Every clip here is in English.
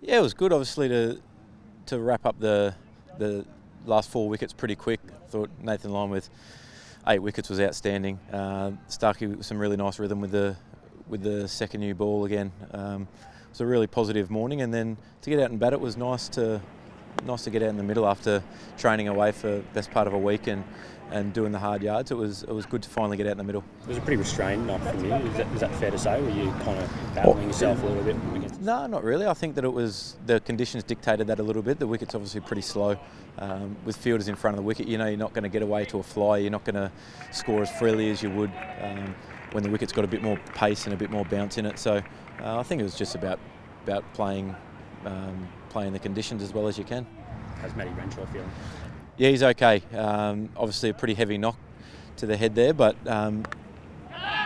Yeah, it was good, obviously, to wrap up the last 4 wickets pretty quick. I thought Nathan Lyon with 8 wickets was outstanding. Starkey with some really nice rhythm with the second new ball again. It was a really positive morning, and then to get out and bat it was nice to get out in the middle after training away for the best part of a week and doing the hard yards. It was good to finally get out in the middle. It was a pretty restrained night from you. Is that fair to say? Were you kind of battling yourself a little bit against? No, not really. I think that it was the conditions dictated that a little bit. The wicket's obviously pretty slow. With fielders in front of the wicket, you know you're not going to get away to a fly. You're not going to score as freely as you would when the wicket's got a bit more pace and a bit more bounce in it. So I think it was just about playing the conditions as well as you can. How's Matt Renshaw feeling? Yeah, he's okay. Obviously a pretty heavy knock to the head there, but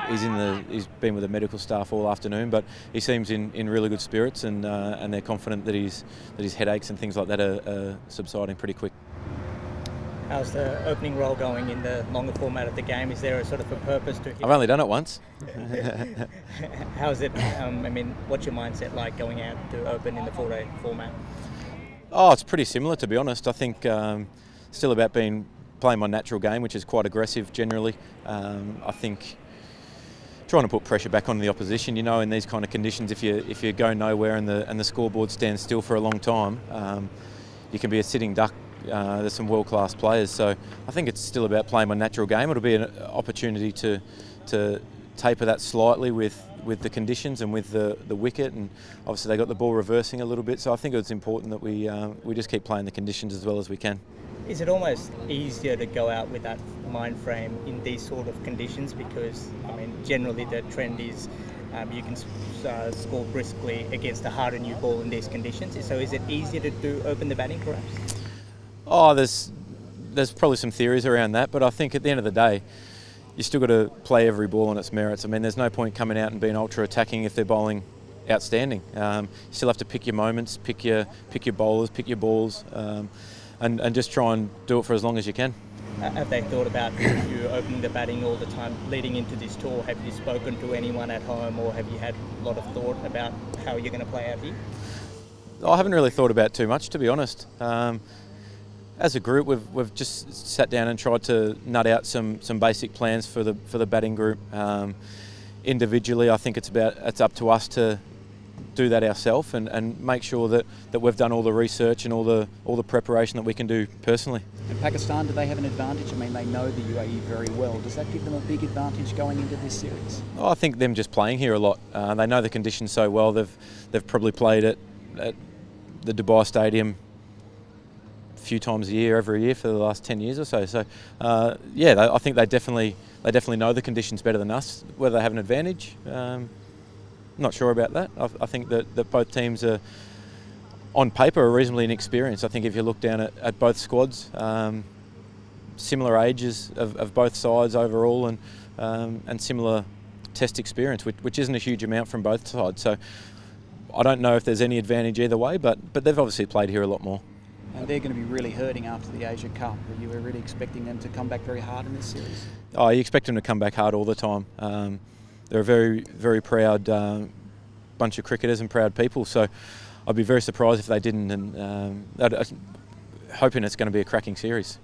he's been with the medical staff all afternoon. But he seems in really good spirits, and they're confident that his headaches and things like that are subsiding pretty quick. How's the opening role going in the longer format of the game? Is there a sort of a purpose to it? I've only done it once. How's it? What's your mindset like going out to open in the 4-day format? Oh, it's pretty similar, to be honest. I think still about playing my natural game, which is quite aggressive generally. I think trying to put pressure back on the opposition. You know, in these kind of conditions, if you go nowhere and the scoreboard stands still for a long time, you can be a sitting duck. There's some world-class players, so I think it's still about playing my natural game. It'll be an opportunity to taper that slightly with the conditions and with the wicket, and obviously they got the ball reversing a little bit, so I think it's important that we just keep playing the conditions as well as we can. Is it almost easier to go out with that mind frame in these sort of conditions? Because generally the trend is you can score briskly against a harder new ball in these conditions. So is it easier to open the batting perhaps? Oh, there's probably some theories around that, but I think at the end of the day, you still got to play every ball on its merits. There's no point coming out and being ultra attacking if they're bowling outstanding. You still have to pick your moments, pick your bowlers, pick your balls, and just try and do it for as long as you can. Have they thought about you opening the batting all the time leading into this tour? Have you spoken to anyone at home, or have you had a lot of thought about how you're going to play out here? I haven't really thought about too much, to be honest. As a group, we've just sat down and tried to nut out some basic plans for the batting group. Individually, I think it's up to us to do that ourselves and make sure that we've done all the research and all the preparation that we can do personally. In Pakistan, do they have an advantage? They know the UAE very well. Does that give them a big advantage going into this series? I think them just playing here a lot. They know the conditions so well. They've probably played at the Dubai Stadium a few times a year, every year for the last 10 years or so. So, I think they definitely know the conditions better than us. Whether they have an advantage, not sure about that. I think that both teams are, on paper, are reasonably inexperienced. I think if you look down at both squads, similar ages of both sides overall, and similar test experience, which isn't a huge amount from both sides. So I don't know if there's any advantage either way, but they've obviously played here a lot more. And they're going to be really hurting after the Asia Cup. You were really expecting them to come back very hard in this series? Oh, you expect them to come back hard all the time. They're a very, very proud bunch of cricketers and proud people, so I'd be very surprised if they didn't, and hoping it's going to be a cracking series.